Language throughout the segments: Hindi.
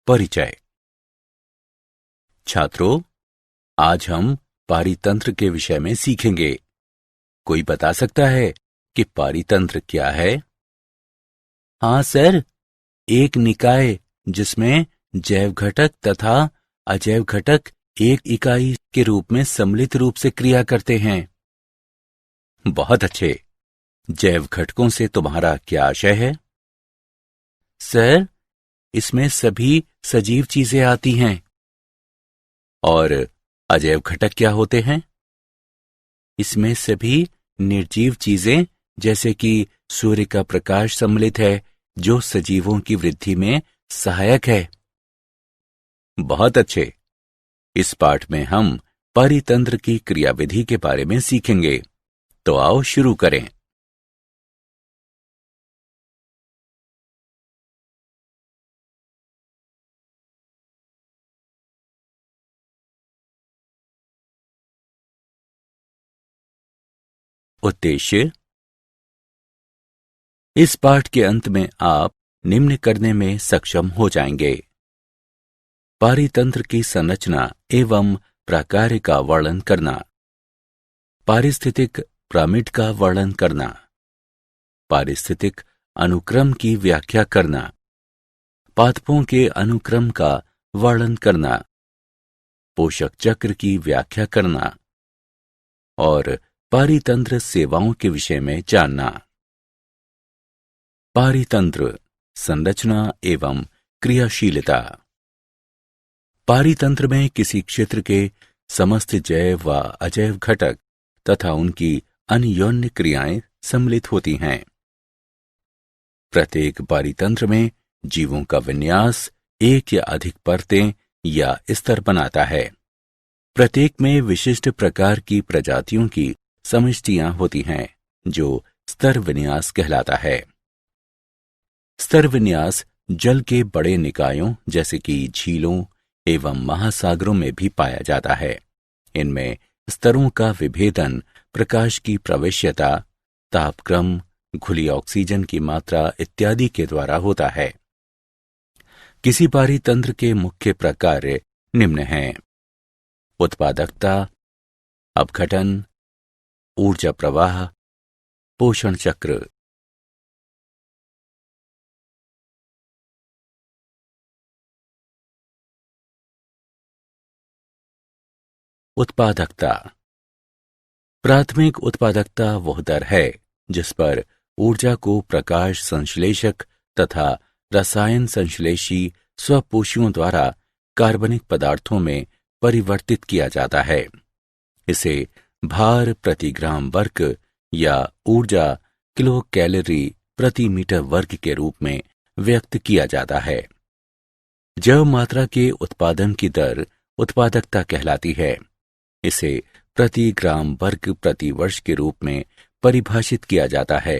परिचय। छात्रों, आज हम पारितंत्र के विषय में सीखेंगे। कोई बता सकता है कि पारितंत्र क्या है? हाँ सर, एक निकाय जिसमें जैव घटक तथा अजैव घटक एक इकाई के रूप में सम्मिलित रूप से क्रिया करते हैं। बहुत अच्छे। जैव घटकों से तुम्हारा क्या आशय है? सर, इसमें सभी सजीव चीजें आती हैं। और अजैव घटक क्या होते हैं? इसमें सभी निर्जीव चीजें जैसे कि सूर्य का प्रकाश सम्मिलित है, जो सजीवों की वृद्धि में सहायक है। बहुत अच्छे। इस पाठ में हम पारितंत्र की क्रियाविधि के बारे में सीखेंगे। तो आओ शुरू करें। उद्देश्य। इस पाठ के अंत में आप निम्न करने में सक्षम हो जाएंगे: पारितंत्र की संरचना एवं प्रकार्य का वर्णन करना, पारिस्थितिक पिरामिड का वर्णन करना, पारिस्थितिक अनुक्रम की व्याख्या करना, पादपों के अनुक्रम का वर्णन करना, पोषक चक्र की व्याख्या करना और पारितंत्र सेवाओं के विषय में जानना। पारितंत्र संरचना एवं क्रियाशीलता। पारितंत्र में किसी क्षेत्र के समस्त जैव व अजैव घटक तथा उनकी अन्योन्य क्रियाएं सम्मिलित होती हैं। प्रत्येक पारितंत्र में जीवों का विन्यास एक या अधिक परतें या स्तर बनाता है। प्रत्येक में विशिष्ट प्रकार की प्रजातियों की समष्टियां होती हैं, जो स्तर विन्यास कहलाता है। स्तर विन्यास जल के बड़े निकायों जैसे कि झीलों एवं महासागरों में भी पाया जाता है। इनमें स्तरों का विभेदन प्रकाश की प्रवेश्यता, तापक्रम, घुली ऑक्सीजन की मात्रा इत्यादि के द्वारा होता है। किसी पारितंत्र के मुख्य प्रकार्य निम्न हैं: उत्पादकता, अपघटन, ऊर्जा प्रवाह, पोषण चक्र। उत्पादकता। प्राथमिक उत्पादकता वह दर है जिस पर ऊर्जा को प्रकाश संश्लेषक तथा रसायन संश्लेषी स्वपोषियों द्वारा कार्बनिक पदार्थों में परिवर्तित किया जाता है। इसे भार प्रति ग्राम वर्ग या ऊर्जा किलो कैलोरी प्रति मीटर वर्ग के रूप में व्यक्त किया जाता है। जैव मात्रा के उत्पादन की दर उत्पादकता कहलाती है। इसे प्रति ग्राम वर्ग प्रति वर्ष के रूप में परिभाषित किया जाता है।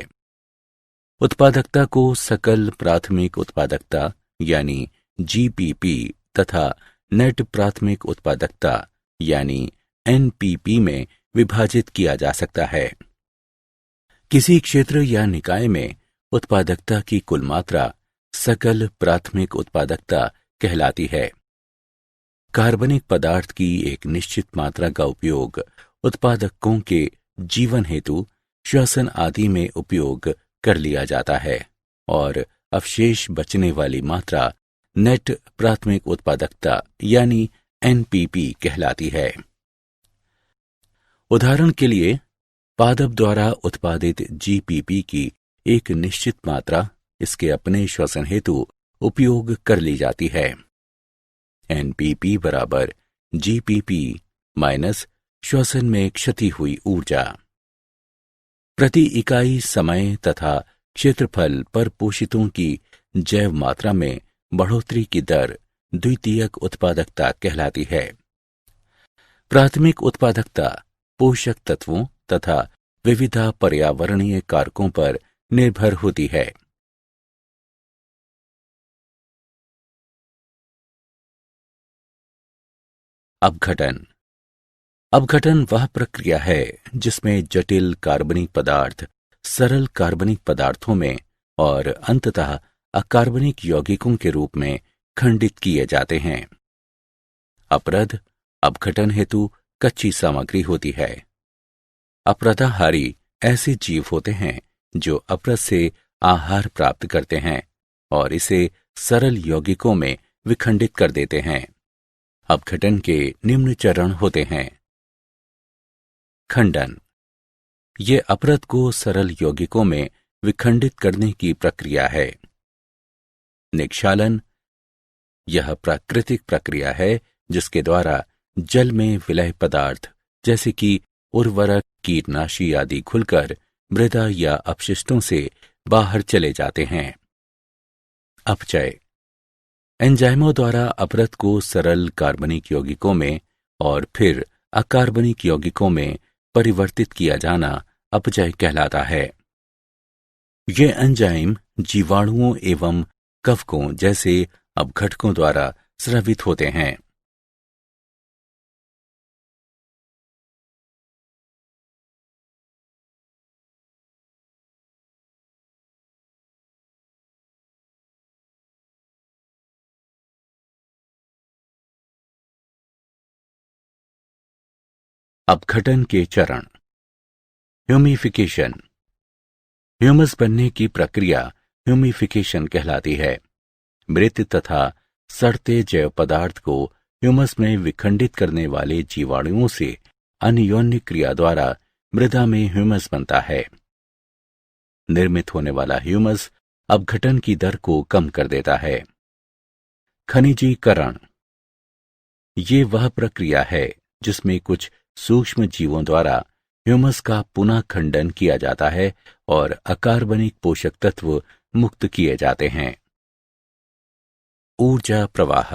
उत्पादकता को सकल प्राथमिक उत्पादकता यानी जीपीपी तथा नेट प्राथमिक उत्पादकता यानी एनपीपी में विभाजित किया जा सकता है। किसी क्षेत्र या निकाय में उत्पादकता की कुल मात्रा सकल प्राथमिक उत्पादकता कहलाती है। कार्बनिक पदार्थ की एक निश्चित मात्रा का उपयोग उत्पादकों के जीवन हेतु श्वसन आदि में उपयोग कर लिया जाता है और अवशेष बचने वाली मात्रा नेट प्राथमिक उत्पादकता यानी एनपीपी कहलाती है। उदाहरण के लिए, पादप द्वारा उत्पादित जीपीपी की एक निश्चित मात्रा इसके अपने श्वसन हेतु उपयोग कर ली जाती है। एनपीपी बराबर जीपीपी माइनस श्वसन में क्षति हुई ऊर्जा। प्रति इकाई समय तथा क्षेत्रफल पर पोषितों की जैव मात्रा में बढ़ोतरी की दर द्वितीयक उत्पादकता कहलाती है। प्राथमिक उत्पादकता पोषक तत्वों तथा विविधा पर्यावरणीय कारकों पर निर्भर होती है। अपघटन। अपघटन वह प्रक्रिया है जिसमें जटिल कार्बनिक पदार्थ सरल कार्बनिक पदार्थों में और अंततः अकार्बनिक यौगिकों के रूप में खंडित किए जाते हैं। अपरद अपघटन हेतु कच्ची सामग्री होती है। अपरदाहारी ऐसे जीव होते हैं जो अपरद से आहार प्राप्त करते हैं और इसे सरल यौगिकों में विखंडित कर देते हैं। अपघटन के निम्न चरण होते हैं। खंडन, ये अपरद को सरल यौगिकों में विखंडित करने की प्रक्रिया है। निक्षालन, यह प्राकृतिक प्रक्रिया है जिसके द्वारा जल में विलय पदार्थ जैसे कि उर्वरक, कीटनाशी आदि खुलकर मृदा या अपशिष्टों से बाहर चले जाते हैं। अपचय, एंजाइमों द्वारा अपरद को सरल कार्बनिक यौगिकों में और फिर अकार्बनिक यौगिकों में परिवर्तित किया जाना अपचय कहलाता है। ये एंजाइम जीवाणुओं एवं कवकों जैसे अपघटकों द्वारा स्रावित होते हैं। अपघटन के चरण। ह्यूमिफिकेशन, ह्यूमस बनने की प्रक्रिया ह्यूमिफिकेशन कहलाती है। मृत तथा सड़ते जैव पदार्थ को ह्यूमस में विखंडित करने वाले जीवाणुओं से अन्योन्य क्रिया द्वारा मृदा में ह्यूमस बनता है। निर्मित होने वाला ह्यूमस अपघटन की दर को कम कर देता है। खनिजीकरण, ये वह प्रक्रिया है जिसमें कुछ सूक्ष्म जीवों द्वारा ह्यूमस का पुनः खंडन किया जाता है और अकार्बनिक पोषक तत्व मुक्त किए जाते हैं। ऊर्जा प्रवाह,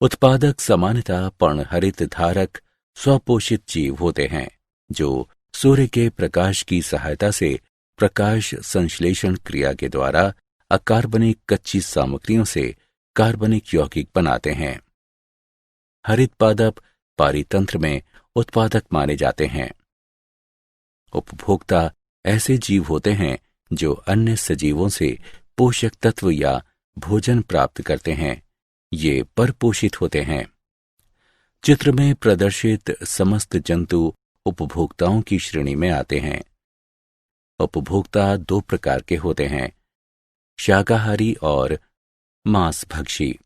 उत्पादक सामान्यतः पर्णहरित धारक स्वपोषित जीव होते हैं जो सूर्य के प्रकाश की सहायता से प्रकाश संश्लेषण क्रिया के द्वारा अकार्बनिक कच्ची सामग्रियों से कार्बनिक यौगिक बनाते हैं। हरित पादप पारितंत्र में उत्पादक माने जाते हैं। उपभोक्ता ऐसे जीव होते हैं जो अन्य सजीवों से पोषक तत्व या भोजन प्राप्त करते हैं। ये परपोषित होते हैं। चित्र में प्रदर्शित समस्त जंतु उपभोक्ताओं की श्रेणी में आते हैं। उपभोक्ता दो प्रकार के होते हैं, शाकाहारी और मांसभक्षी।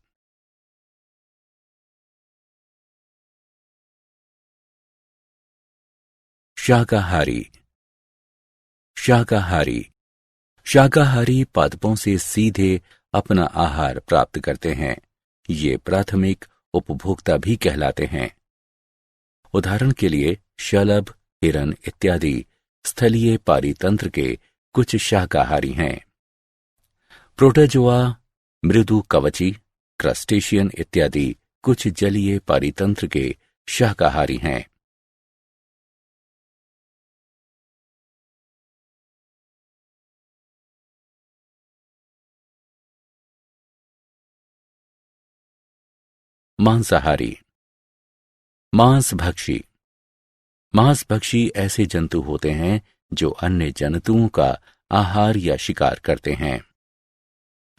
शाकाहारी, शाकाहारी शाकाहारी पादपों से सीधे अपना आहार प्राप्त करते हैं। ये प्राथमिक उपभोक्ता भी कहलाते हैं। उदाहरण के लिए शलभ, हिरन इत्यादि स्थलीय पारितंत्र के कुछ शाकाहारी हैं। प्रोटोजोआ, मृदु कवची, क्रस्टेशियन इत्यादि कुछ जलीय पारितंत्र के शाकाहारी हैं। मांसाहारी, मांसभक्षी। मांसभक्षी ऐसे जंतु होते हैं जो अन्य जंतुओं का आहार या शिकार करते हैं।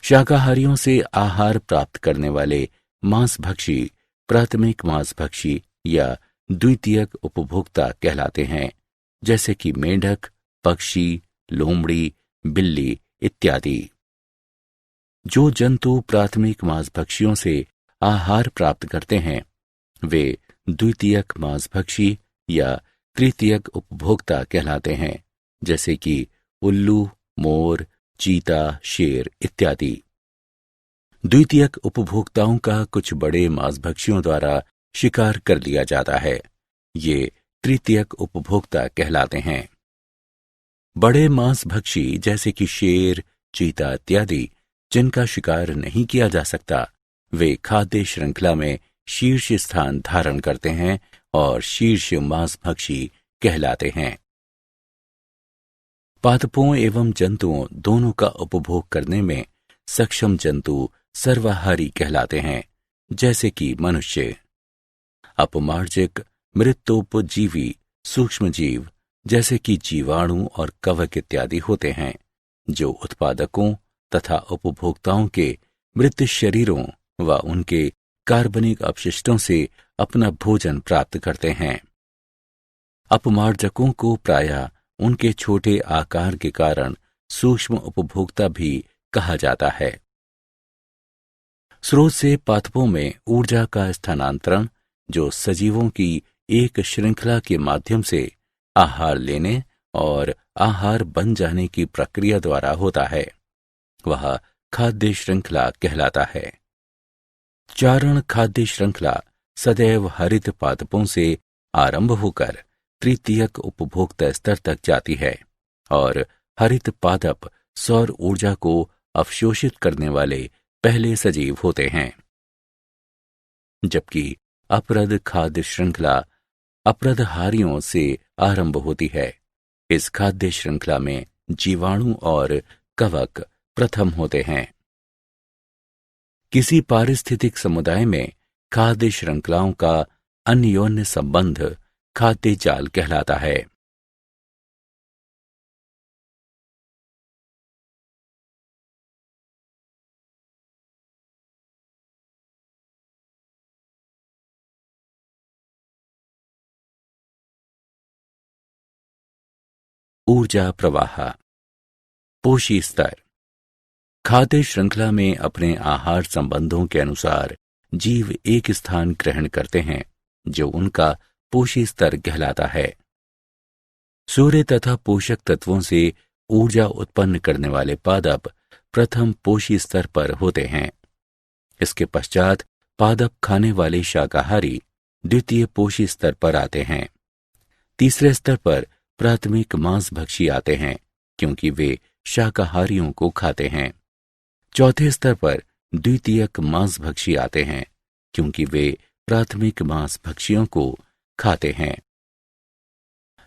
शाकाहारियों से आहार प्राप्त करने वाले मांसभक्षी प्राथमिक मांसभक्षी या द्वितीयक उपभोक्ता कहलाते हैं, जैसे कि मेंढक, पक्षी, लोमड़ी, बिल्ली इत्यादि। जो जंतु प्राथमिक मांसभक्षियों से आहार प्राप्त करते हैं वे द्वितीयक मांसभक्षी या तृतीयक उपभोक्ता कहलाते हैं, जैसे कि उल्लू, मोर, चीता, शेर इत्यादि। द्वितीयक उपभोक्ताओं का कुछ बड़े मांसभक्षियों द्वारा शिकार कर लिया जाता है। ये तृतीयक उपभोक्ता कहलाते हैं। बड़े मांसभक्षी जैसे कि शेर, चीता इत्यादि जिनका शिकार नहीं किया जा सकता, वे खाद्य श्रृंखला में शीर्ष स्थान धारण करते हैं और शीर्ष मांसभक्षी कहलाते हैं। पादपों एवं जंतुओं दोनों का उपभोग करने में सक्षम जंतु सर्वाहारी कहलाते हैं, जैसे कि मनुष्य। अपमार्जक मृतोपजीवी सूक्ष्म जीव जैसे कि जीवाणु और कवक इत्यादि होते हैं, जो उत्पादकों तथा उपभोक्ताओं के मृत शरीरों व उनके कार्बनिक अपशिष्टों से अपना भोजन प्राप्त करते हैं। अपमार्जकों को प्रायः उनके छोटे आकार के कारण सूक्ष्म उपभोक्ता भी कहा जाता है। स्रोत से पादपों में ऊर्जा का स्थानांतरण, जो सजीवों की एक श्रृंखला के माध्यम से आहार लेने और आहार बन जाने की प्रक्रिया द्वारा होता है, वह खाद्य श्रृंखला कहलाता है। चारण खाद्य श्रृंखला सदैव हरित पादपों से आरंभ होकर तृतीयक उपभोक्ता स्तर तक जाती है और हरित पादप सौर ऊर्जा को अवशोषित करने वाले पहले सजीव होते हैं, जबकि अपरद खाद्य श्रृंखला अपरदहारियों से आरंभ होती है। इस खाद्य श्रृंखला में जीवाणु और कवक प्रथम होते हैं। किसी पारिस्थितिक समुदाय में खाद्य श्रृंखलाओं का अन्योन्य संबंध खाद्य जाल कहलाता है। ऊर्जा प्रवाह। पोषी स्तर। खाद्य श्रृंखला में अपने आहार संबंधों के अनुसार जीव एक स्थान ग्रहण करते हैं जो उनका पोषी स्तर कहलाता है। सूर्य तथा पोषक तत्वों से ऊर्जा उत्पन्न करने वाले पादप प्रथम पोषी स्तर पर होते हैं। इसके पश्चात पादप खाने वाले शाकाहारी द्वितीय पोषी स्तर पर आते हैं। तीसरे स्तर पर प्राथमिक मांसभक्षी आते हैं, क्योंकि वे शाकाहारियों को खाते हैं। चौथे स्तर पर द्वितीयक मांसभक्षी आते हैं, क्योंकि वे प्राथमिक मांसभक्षियों को खाते हैं।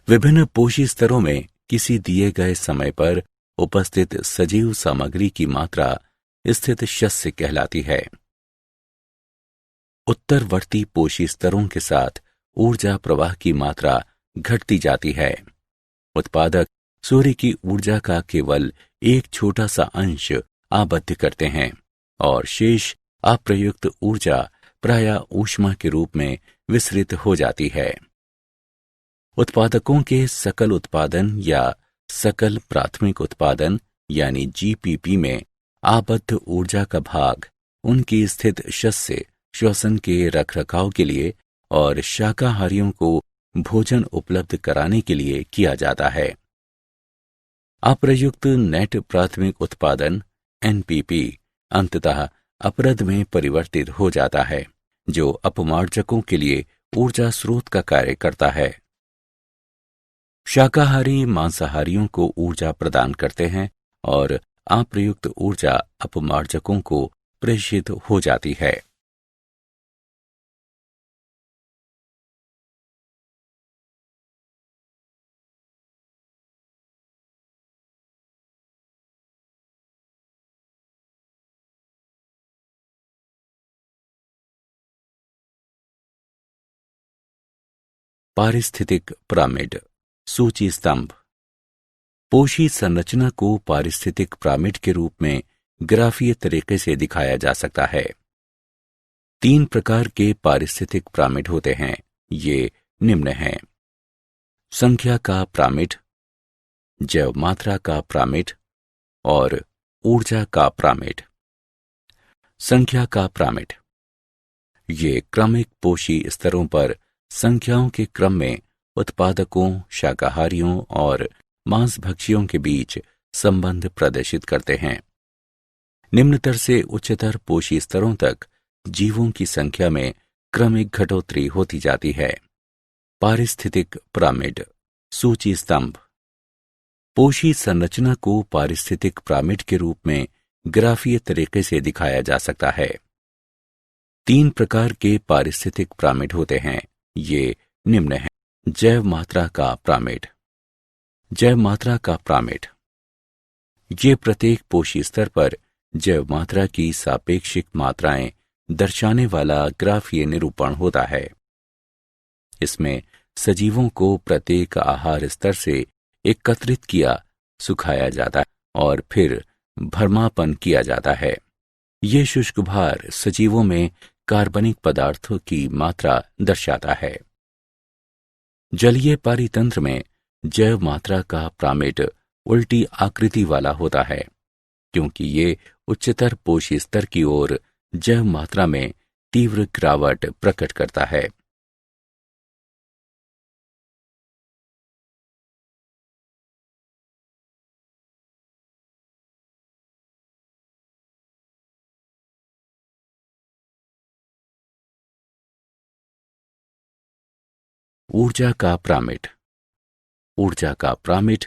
विभिन्न पोषी स्तरों में किसी दिए गए समय पर उपस्थित सजीव सामग्री की मात्रा स्थित शस्य कहलाती है। उत्तरवर्ती पोषी स्तरों के साथ ऊर्जा प्रवाह की मात्रा घटती जाती है। उत्पादक सूर्य की ऊर्जा का केवल एक छोटा सा अंश आबद्ध करते हैं और शेष अप्रयुक्त ऊर्जा प्रायः ऊष्मा के रूप में विसरित हो जाती है। उत्पादकों के सकल उत्पादन या सकल प्राथमिक उत्पादन यानी जीपीपी में आबद्ध ऊर्जा का भाग उनकी स्थित शस्य श्वसन के रखरखाव के लिए और शाकाहारियों को भोजन उपलब्ध कराने के लिए किया जाता है। अप्रयुक्त नेट प्राथमिक उत्पादन एनपीपी अंततः अपरद में परिवर्तित हो जाता है, जो अपमार्जकों के लिए ऊर्जा स्रोत का कार्य करता है। शाकाहारी मांसाहारियों को ऊर्जा प्रदान करते हैं और अप्रयुक्त ऊर्जा अपमार्जकों को प्रेषित हो जाती है। पारिस्थितिक पिरामिड सूची स्तंभ। पोषी संरचना को पारिस्थितिक पिरामिड के रूप में ग्राफीय तरीके से दिखाया जा सकता है। 3 प्रकार के पारिस्थितिक पिरामिड होते हैं। ये निम्न हैं: संख्या का पिरामिड, जैव मात्रा का पिरामिड और ऊर्जा का पिरामिड। संख्या का पिरामिड ये क्रमिक पोषी स्तरों पर संख्याओं के क्रम में उत्पादकों, शाकाहारियों और मांसभक्षियों के बीच संबंध प्रदर्शित करते हैं। निम्नतर से उच्चतर पोषी स्तरों तक जीवों की संख्या में क्रमिक घटोत्तरी होती जाती है। पारिस्थितिक पिरामिड सूची स्तंभ। पोषी संरचना को पारिस्थितिक पिरामिड के रूप में ग्राफीय तरीके से दिखाया जा सकता है। 3 प्रकार के पारिस्थितिक पिरामिड होते हैं। ये निम्न हैं: जैव मात्रा का पिरामिड। जैव मात्रा का पिरामिड ये प्रत्येक पोषी स्तर पर जैव मात्रा की सापेक्षिक मात्राएं दर्शाने वाला ग्राफीय निरूपण होता है। इसमें सजीवों को प्रत्येक आहार स्तर से एकत्रित किया, सुखाया जाता है और फिर भरमापन किया जाता है। ये शुष्क भार सजीवों में कार्बनिक पदार्थों की मात्रा दर्शाता है। जलीय पारितंत्र में जैव मात्रा का प्रामिड उल्टी आकृति वाला होता है, क्योंकि ये उच्चतर पोषी स्तर की ओर जैव मात्रा में तीव्र गिरावट प्रकट करता है। ऊर्जा का प्रामिड। ऊर्जा का प्रामिड।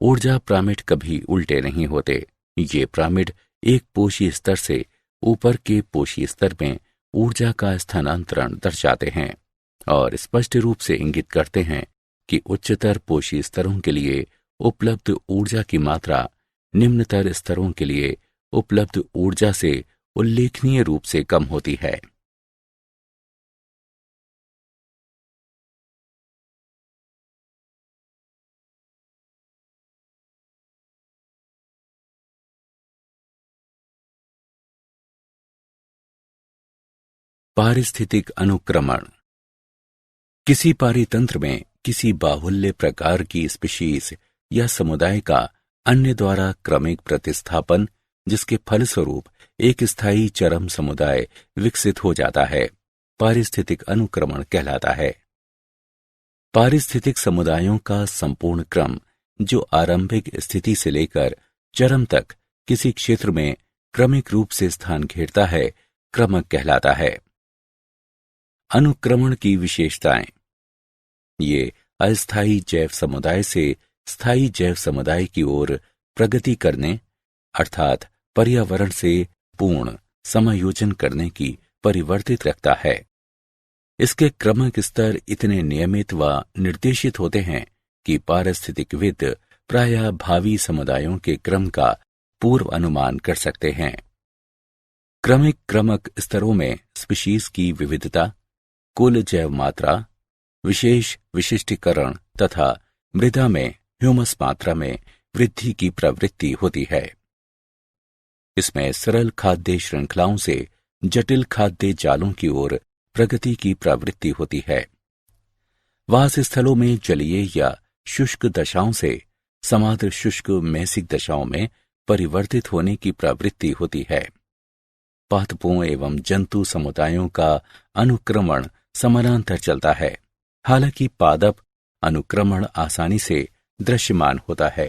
ऊर्जा प्रामिड कभी उल्टे नहीं होते। ये प्रामिड एक पोषी स्तर से ऊपर के पोषी स्तर में ऊर्जा का स्थानांतरण दर्शाते हैं और स्पष्ट रूप से इंगित करते हैं कि उच्चतर पोषी स्तरों के लिए उपलब्ध ऊर्जा की मात्रा निम्नतर स्तरों के लिए उपलब्ध ऊर्जा से उल्लेखनीय रूप से कम होती है। पारिस्थितिक अनुक्रमण। किसी पारितंत्र में किसी बाहुल्य प्रकार की स्पीशीज या समुदाय का अन्य द्वारा क्रमिक प्रतिस्थापन, जिसके फलस्वरूप एक स्थायी चरम समुदाय विकसित हो जाता है, पारिस्थितिक अनुक्रमण कहलाता है। पारिस्थितिक समुदायों का संपूर्ण क्रम, जो आरंभिक स्थिति से लेकर चरम तक किसी क्षेत्र में क्रमिक रूप से स्थान घेरता है, क्रमक कहलाता है। अनुक्रमण की विशेषताएं। ये अस्थायी जैव समुदाय से स्थायी जैव समुदाय की ओर प्रगति करने, अर्थात पर्यावरण से पूर्ण समायोजन करने की परिवर्तित रखता है। इसके क्रमक स्तर इतने नियमित व निर्देशित होते हैं कि पारिस्थितिकविद प्रायः भावी समुदायों के क्रम का पूर्व अनुमान कर सकते हैं। क्रमिक क्रमक स्तरों में स्पीशीज की विविधता, कुल जैव मात्रा, विशेष विशिष्टीकरण तथा मृदा में ह्यूमस मात्रा में वृद्धि की प्रवृत्ति होती है। इसमें सरल खाद्य श्रृंखलाओं से जटिल खाद्य जालों की ओर प्रगति की प्रवृत्ति होती है। वास स्थलों में जलीय या शुष्क दशाओं से समाद्र शुष्क मैसिक दशाओं में परिवर्तित होने की प्रवृत्ति होती है। पादपों एवं जंतु समुदायों का अनुक्रमण समानांतर चलता है, हालांकि पादप अनुक्रमण आसानी से दृश्यमान होता है।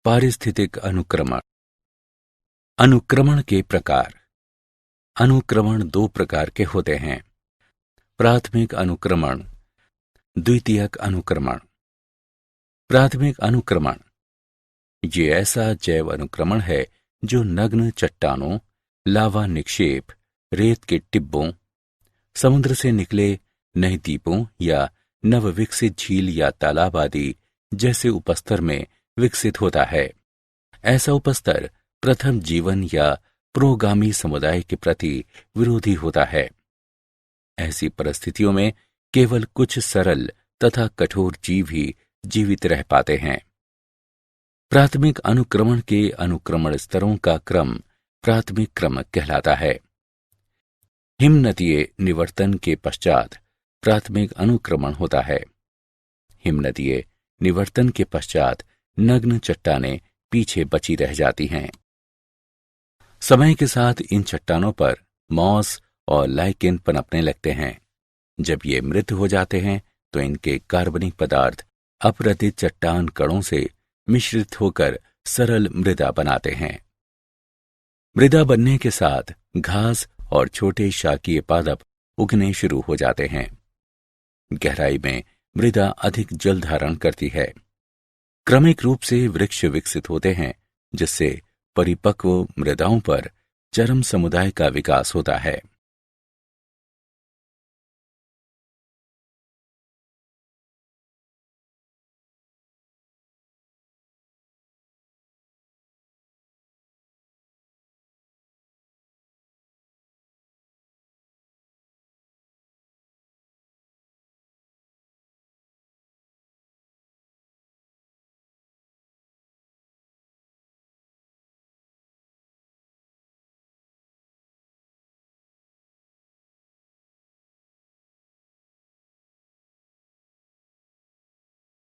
पारिस्थितिक अनुक्रमण। अनुक्रमण के प्रकार। अनुक्रमण दो प्रकार के होते हैं: प्राथमिक अनुक्रमण, द्वितीयक अनुक्रमण। प्राथमिक अनुक्रमण ये ऐसा जैव अनुक्रमण है जो नग्न चट्टानों, लावा निक्षेप, रेत के टिब्बों, समुद्र से निकले नए द्वीपों या नवविकसित झील या तालाब आदि जैसे उपस्तर में विकसित होता है। ऐसा उपस्तर प्रथम जीवन या प्रोगामी समुदाय के प्रति विरोधी होता है। ऐसी परिस्थितियों में केवल कुछ सरल तथा कठोर जीव ही जीवित रह पाते हैं। प्राथमिक अनुक्रमण के अनुक्रमण स्तरों का क्रम प्राथमिक क्रमक कहलाता है। हिमनदीय निवर्तन के पश्चात प्राथमिक अनुक्रमण होता है। हिमनदीय निवर्तन के पश्चात नग्न चट्टानें पीछे बची रह जाती हैं। समय के साथ इन चट्टानों पर मॉस और लाइकेन पनपने लगते हैं। जब ये मृत हो जाते हैं तो इनके कार्बनिक पदार्थ अपरदित चट्टान कणों से मिश्रित होकर सरल मृदा बनाते हैं। मृदा बनने के साथ घास और छोटे शाकीय पादप उगने शुरू हो जाते हैं। गहराई में मृदा अधिक जल धारण करती है। क्रमिक रूप से वृक्ष विकसित होते हैं, जिससे परिपक्व मृदाओं पर चरम समुदाय का विकास होता है।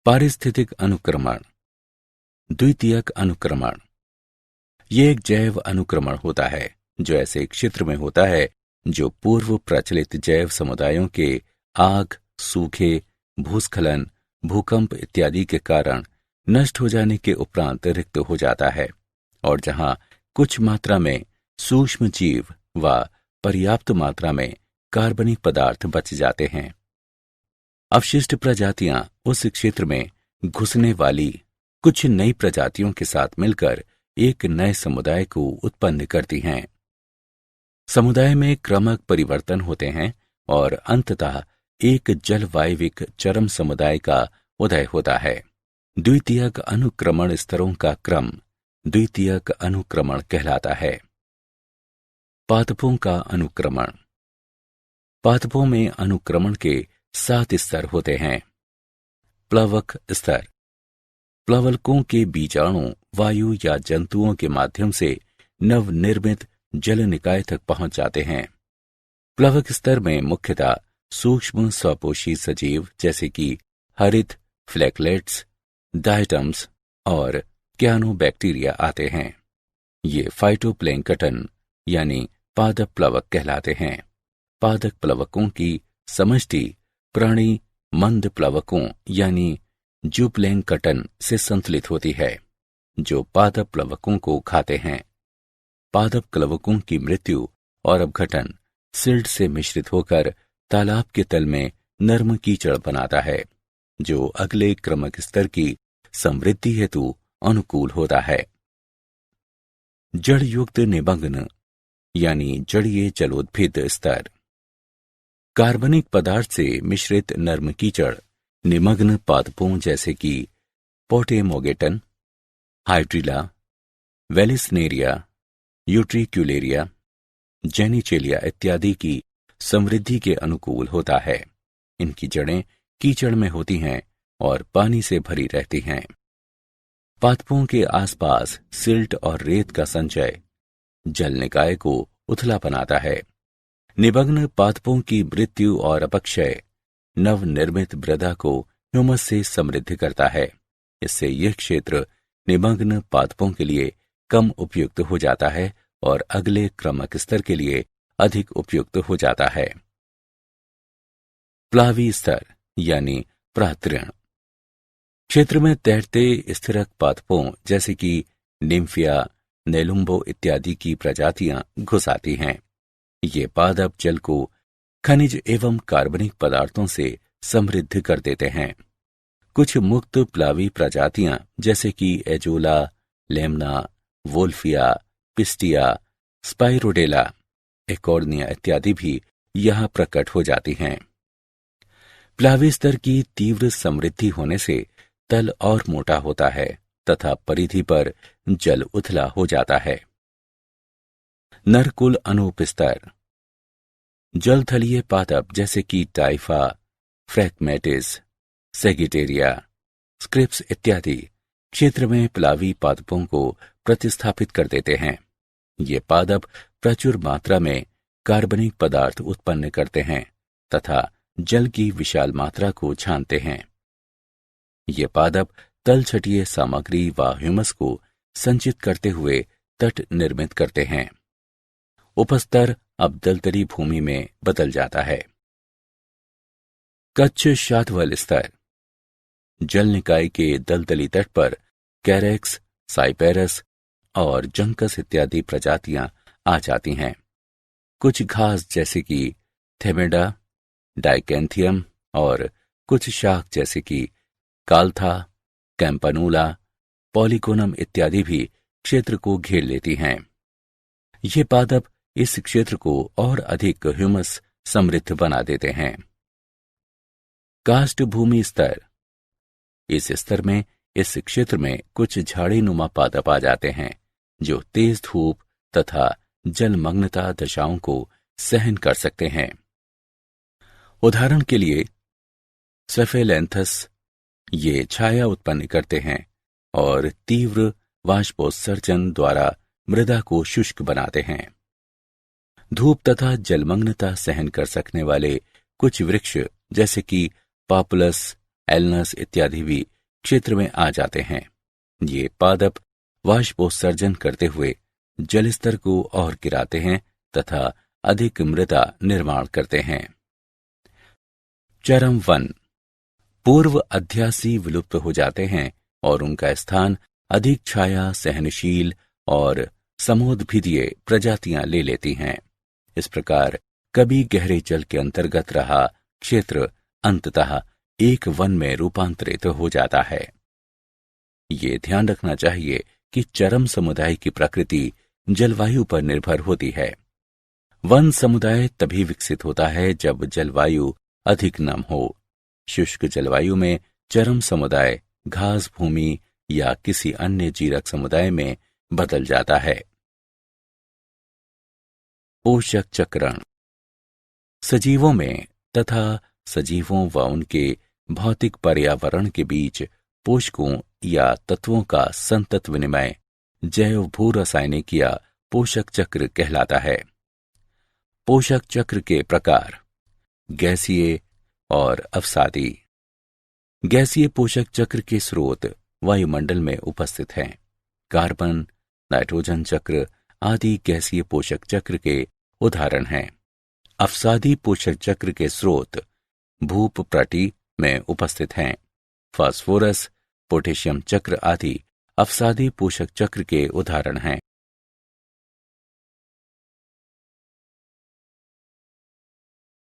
पारिस्थितिक अनुक्रमण। द्वितीयक अनुक्रमण ये एक जैव अनुक्रमण होता है जो ऐसे क्षेत्र में होता है जो पूर्व प्रचलित जैव समुदायों के आग, सूखे, भूस्खलन, भूकंप इत्यादि के कारण नष्ट हो जाने के उपरांत रिक्त हो जाता है और जहां कुछ मात्रा में सूक्ष्म जीव व पर्याप्त मात्रा में कार्बनिक पदार्थ बच जाते हैं। अवशिष्ट प्रजातियां उस क्षेत्र में घुसने वाली कुछ नई प्रजातियों के साथ मिलकर एक नए समुदाय को उत्पन्न करती हैं। समुदाय में क्रमक परिवर्तन होते हैं और अंततः एक जलवायविक चरम समुदाय का उदय होता है। द्वितीयक अनुक्रमण स्तरों का क्रम द्वितीयक अनुक्रमण कहलाता है। पादपों का अनुक्रमण। पादपों में अनुक्रमण के 7 स्तर होते हैं। प्लवक स्तर। प्लवकों के बीजाणु वायु या जंतुओं के माध्यम से नवनिर्मित जल निकाय तक पहुंच जाते हैं। प्लवक स्तर में मुख्यतः सूक्ष्म स्वपोषी सजीव जैसे कि हरित, फ्लैकलेट्स, डायटम्स और क्यानोबैक्टीरिया आते हैं। ये फाइटोप्लैंक्टन यानी पादप प्लवक कहलाते हैं। पादप प्लवकों की समष्टि प्राणी मंद प्लवकों यानी जूप्लैंक्टन से संतुलित होती है जो पादप प्लवकों को खाते हैं। पादप प्लवकों की मृत्यु और अपघटन सिल्ट से मिश्रित होकर तालाब के तल में नर्म कीचड़ बनाता है जो अगले क्रमक स्तर की समृद्धि हेतु अनुकूल होता है। जड़ युक्त निमग्न यानी जड़ीय जलोद्भिद स्तर। कार्बनिक पदार्थ से मिश्रित नर्म कीचड़ निमग्न पादपों जैसे कि पोटेमोगेटन, हाइड्रिला, वेलिसनेरिया, यूट्रिक्युलेरिया, जेनिचेलिया इत्यादि की समृद्धि के अनुकूल होता है। इनकी जड़ें कीचड़ में होती हैं और पानी से भरी रहती हैं। पादपों के आसपास सिल्ट और रेत का संचय जल निकाय को उथला बनाता है। निमग्न पादपों की मृत्यु और अपक्षय नवनिर्मित मृदा को ह्यूमस से समृद्ध करता है। इससे यह क्षेत्र निमग्न पादपों के लिए कम उपयुक्त हो जाता है और अगले क्रमक स्तर के लिए अधिक उपयुक्त हो जाता है। प्लावी स्तर यानी प्रातृण। क्षेत्र में तैरते स्थिरक पादपों जैसे कि निम्फिया, नेलुम्बो इत्यादि की प्रजातियां घुस आती हैं। ये पादप जल को खनिज एवं कार्बनिक पदार्थों से समृद्ध कर देते हैं। कुछ मुक्त प्लावी प्रजातियां जैसे कि Azolla, Lemna, Wolffia, Pistia, Spirodela, Eichhornia इत्यादि भी यहां प्रकट हो जाती हैं। प्लावी स्तर की तीव्र समृद्धि होने से तल और मोटा होता है तथा परिधि पर जल उथला हो जाता है। नरकुल अनूप स्तर। जलथलीय पादप जैसे कि टाइफा, फ्रैगमेटिस, सेगिटेरिया, स्क्रिप्स इत्यादि क्षेत्र में प्लावी पादपों को प्रतिस्थापित कर देते हैं। ये पादप प्रचुर मात्रा में कार्बनिक पदार्थ उत्पन्न करते हैं तथा जल की विशाल मात्रा को छानते हैं। ये पादप तलछटीय सामग्री व ह्यूमस को संचित करते हुए तट निर्मित करते हैं। उपस्तर अब दलदली भूमि में बदल जाता है। कच्छ शातवल स्तर। जल निकाय के दलदली तट पर कैरेक्स, साइपेरस और जंकस इत्यादि प्रजातियां आ जाती हैं। कुछ घास जैसे कि थेमेडा, डाइकेंथियम और कुछ शाख जैसे कि काल्था, कैंपनूला, पॉलीगोनम इत्यादि भी क्षेत्र को घेर लेती हैं। ये पादप इस क्षेत्र को और अधिक ह्यूमस समृद्ध बना देते हैं। काष्ठ भूमि स्तर। इस स्तर में इस क्षेत्र में कुछ झाड़ीनुमा पादप आ जाते हैं जो तेज धूप तथा जलमग्नता दशाओं को सहन कर सकते हैं। उदाहरण के लिए सेफेलेंथस ये छाया उत्पन्न करते हैं और तीव्र वाष्पोत्सर्जन द्वारा मृदा को शुष्क बनाते हैं। धूप तथा जलमग्नता सहन कर सकने वाले कुछ वृक्ष जैसे कि पापुलस, एलनस इत्यादि भी क्षेत्र में आ जाते हैं। ये पादप वाष्पोत्सर्जन करते हुए जलस्तर को और गिराते हैं तथा अधिक मृदा निर्माण करते हैं। चरम वन पूर्व अध्यासी विलुप्त हो जाते हैं और उनका स्थान अधिक छाया सहनशील और समोद्भिदीय प्रजातियां ले लेती हैं। इस प्रकार कभी गहरे जल के अंतर्गत रहा क्षेत्र अंततः एक वन में रूपांतरित हो जाता है। ये ध्यान रखना चाहिए कि चरम समुदाय की प्रकृति जलवायु पर निर्भर होती है। वन समुदाय तभी विकसित होता है जब जलवायु अधिक नम हो। शुष्क जलवायु में चरम समुदाय घास भूमि या किसी अन्य जीरक समुदाय में बदल जाता है। पोषक चक्रण सजीवों में तथा सजीवों व उनके भौतिक पर्यावरण के बीच पोषकों या तत्वों का संतत विनिमय जैव भू रासायनिक या पोषक चक्र कहलाता है। पोषक चक्र के प्रकार गैसीय और अवसादी। गैसीय पोषक चक्र के स्रोत वायुमंडल में उपस्थित हैं। कार्बन, नाइट्रोजन चक्र आदि गैसीय पोषक चक्र के उदाहरण हैं। अवसादी पोषक चक्र के स्रोत भूपटि में उपस्थित हैं। फास्फोरस, पोटेशियम चक्र आदि अवसादी पोषक चक्र के उदाहरण हैं।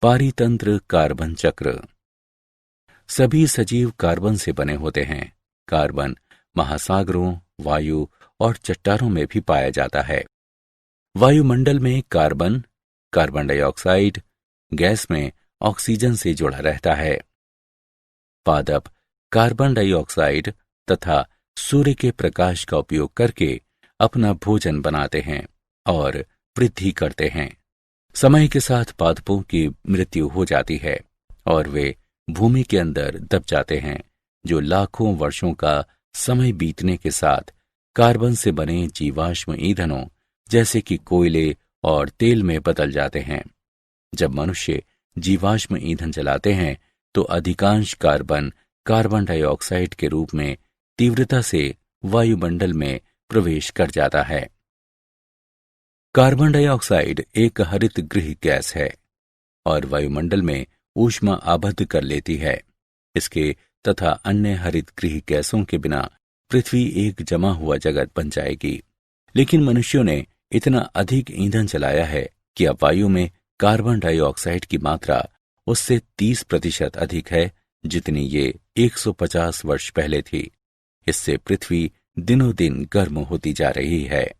पारितंत्र कार्बन चक्र सभी सजीव कार्बन से बने होते हैं। कार्बन महासागरों, वायु और चट्टानों में भी पाया जाता है। वायुमंडल में कार्बन, कार्बन डाइऑक्साइड गैस में ऑक्सीजन से जुड़ा रहता है। पादप कार्बन डाइऑक्साइड तथा सूर्य के प्रकाश का उपयोग करके अपना भोजन बनाते हैं और वृद्धि करते हैं। समय के साथ पादपों की मृत्यु हो जाती है और वे भूमि के अंदर दब जाते हैं, जो लाखों वर्षों का समय बीतने के साथ कार्बन से बने जीवाश्म ईंधनों जैसे कि कोयले और तेल में बदल जाते हैं। जब मनुष्य जीवाश्म ईंधन जलाते हैं तो अधिकांश कार्बन कार्बन डाइऑक्साइड के रूप में तीव्रता से वायुमंडल में प्रवेश कर जाता है। कार्बन डाइऑक्साइड एक हरित गृह गैस है और वायुमंडल में ऊष्मा आबद्ध कर लेती है। इसके तथा अन्य हरित गृह गैसों के बिना पृथ्वी एक जमा हुआ जगत बन जाएगी। लेकिन मनुष्यों ने इतना अधिक ईंधन जलाया है कि अब वायु में कार्बन डाइऑक्साइड की मात्रा उससे 30% अधिक है, जितनी ये 150 वर्ष पहले थी। इससे पृथ्वी दिनों दिन गर्म होती जा रही है।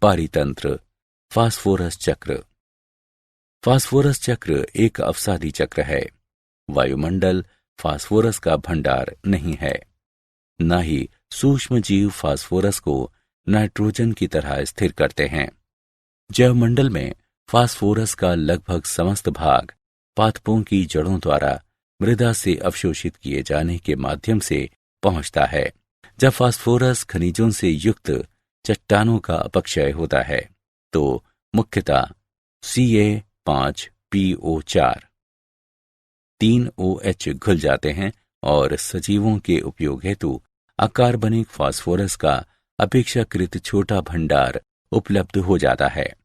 पारितंत्र फास्फोरस चक्र। फास्फोरस चक्र एक अवसादी चक्र है। वायुमंडल फास्फोरस का भंडार नहीं है। न ही सूक्ष्म जीव फास्फोरस को नाइट्रोजन की तरह स्थिर करते हैं। जैवमंडल में फास्फोरस का लगभग समस्त भाग पादपों की जड़ों द्वारा मृदा से अवशोषित किए जाने के माध्यम से पहुंचता है। जब फास्फोरस खनिजों से युक्त चट्टानों का अपक्षय होता है तो मुख्यतः Ca5PO4 3OH घुल जाते हैं और सजीवों के उपयोग हेतु अकार्बनिक फास्फोरस का अपेक्षाकृत छोटा भंडार उपलब्ध हो जाता है।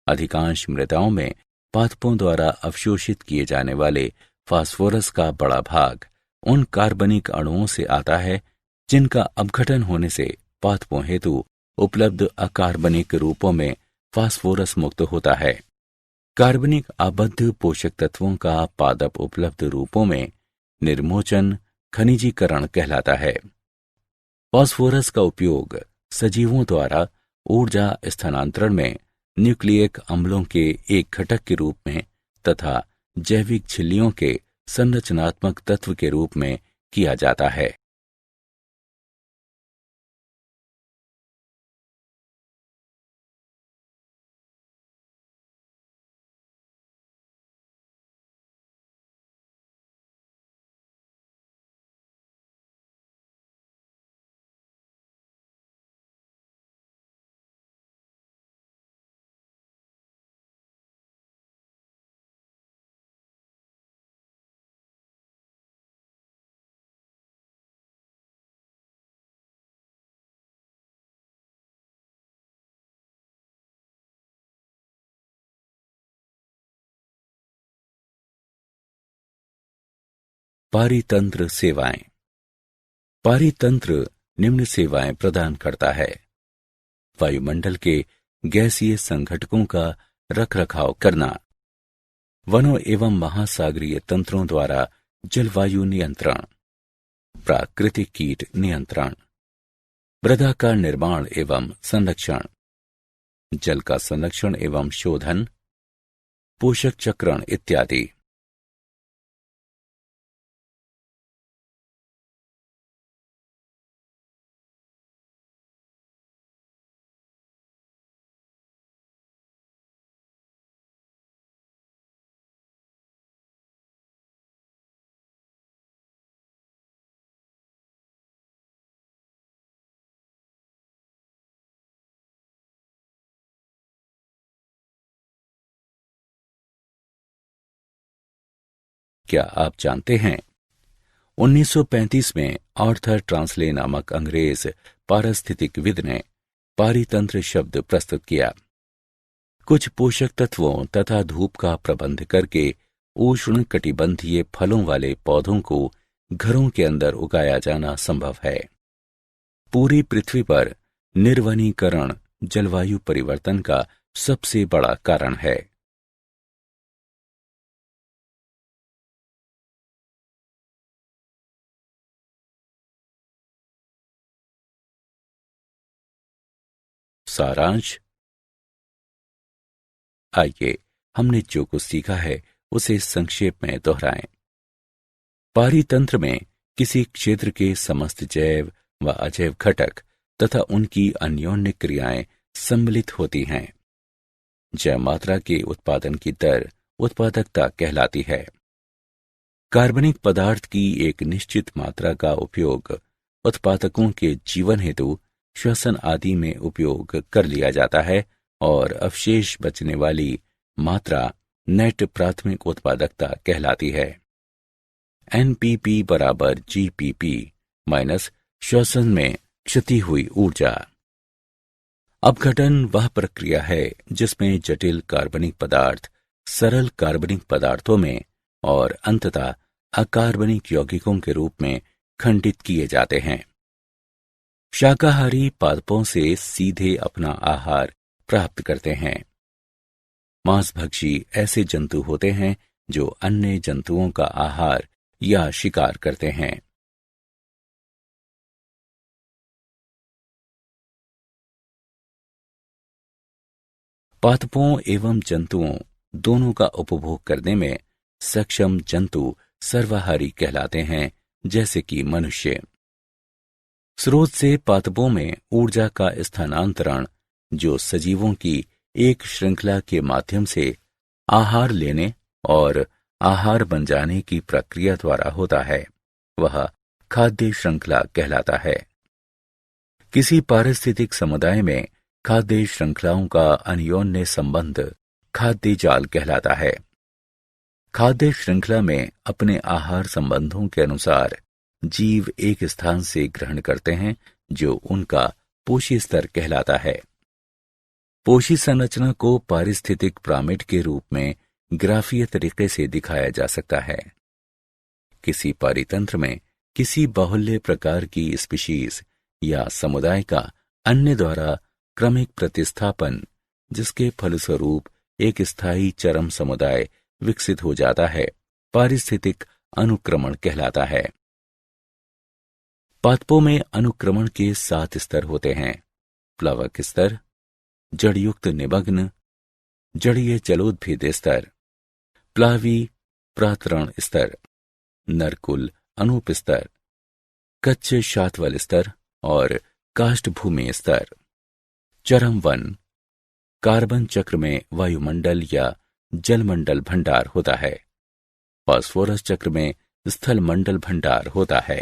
अधिकांश मृदाओं में पादपों द्वारा अवशोषित किए जाने वाले फास्फोरस का बड़ा भाग उन कार्बनिक अणुओं से आता है जिनका अपघटन होने से पादपों हेतु उपलब्ध अकार्बनिक रूपों में फास्फोरस मुक्त होता है। कार्बनिक आबद्ध पोषक तत्वों का पादप उपलब्ध रूपों में निर्मोचन खनिजीकरण कहलाता है। फास्फोरस का उपयोग सजीवों द्वारा ऊर्जा स्थानांतरण में न्यूक्लियिक अम्लों के एक घटक के रूप में तथा जैविक झिल्लियों के संरचनात्मक तत्व के रूप में किया जाता है। पारितंत्र सेवाएं। पारितंत्र निम्न सेवाएं प्रदान करता है: वायुमंडल के गैसीय संघटकों का रखरखाव करना, वनों एवं महासागरीय तंत्रों द्वारा जलवायु नियंत्रण, प्राकृतिक कीट नियंत्रण, मृदा का निर्माण एवं संरक्षण, जल का संरक्षण एवं शोधन, पोषक चक्रण इत्यादि। क्या आप जानते हैं 1935 में आर्थर ट्रांसले नामक अंग्रेज पारिस्थितिकविद ने पारितंत्र शब्द प्रस्तुत किया। कुछ पोषक तत्वों तथा धूप का प्रबंध करके उष्ण कटिबंधीय फलों वाले पौधों को घरों के अंदर उगाया जाना संभव है। पूरी पृथ्वी पर निर्वनीकरण जलवायु परिवर्तन का सबसे बड़ा कारण है। सारांश। आइए हमने जो कुछ सीखा है उसे संक्षेप में दोहराएं। पारितंत्र में किसी क्षेत्र के समस्त जैव व अजैव घटक तथा उनकी अन्योन्य क्रियाएं सम्मिलित होती हैं। जैव मात्रा के उत्पादन की दर उत्पादकता कहलाती है। कार्बनिक पदार्थ की एक निश्चित मात्रा का उपयोग उत्पादकों के जीवन हेतु श्वसन आदि में उपयोग कर लिया जाता है और अवशेष बचने वाली मात्रा नेट प्राथमिक उत्पादकता कहलाती है। एनपीपी बराबर जीपीपी माइनस श्वसन में क्षति हुई ऊर्जा। अपघटन वह प्रक्रिया है जिसमें जटिल कार्बनिक पदार्थ सरल कार्बनिक पदार्थों में और अंततः अकार्बनिक यौगिकों के रूप में खंडित किए जाते हैं। शाकाहारी पादपों से सीधे अपना आहार प्राप्त करते हैं। मांसभक्षी ऐसे जंतु होते हैं जो अन्य जंतुओं का आहार या शिकार करते हैं। पादपों एवं जंतुओं दोनों का उपभोग करने में सक्षम जंतु सर्वाहारी कहलाते हैं, जैसे कि मनुष्य। स्रोत से पादपों में ऊर्जा का स्थानांतरण जो सजीवों की एक श्रृंखला के माध्यम से आहार लेने और आहार बन जाने की प्रक्रिया द्वारा होता है, वह खाद्य श्रृंखला कहलाता है। किसी पारिस्थितिक समुदाय में खाद्य श्रृंखलाओं का अन्योन्य संबंध खाद्य जाल कहलाता है। खाद्य श्रृंखला में अपने आहार संबंधों के अनुसार जीव एक स्थान से ग्रहण करते हैं जो उनका पोषी स्तर कहलाता है। पोषी संरचना को पारिस्थितिक पिरामिड के रूप में ग्राफीय तरीके से दिखाया जा सकता है। किसी पारितंत्र में किसी बाहुल्य प्रकार की स्पीशीज या समुदाय का अन्य द्वारा क्रमिक प्रतिस्थापन, जिसके फलस्वरूप एक स्थायी चरम समुदाय विकसित हो जाता है, पारिस्थितिक अनुक्रमण कहलाता है। पादपों में अनुक्रमण के 7 स्तर होते हैं: प्लवक स्तर, जड़युक्त निमग्न, जड़ीय जलोद्भिद स्तर, प्लावी प्रातरण स्तर, नरकुल अनूप स्तर, कच्छ शातवल स्तर और काष्ठभूमि स्तर। चरम वन कार्बन चक्र में वायुमंडल या जलमंडल भंडार होता है। फास्फोरस चक्र में स्थल मंडल भंडार होता है।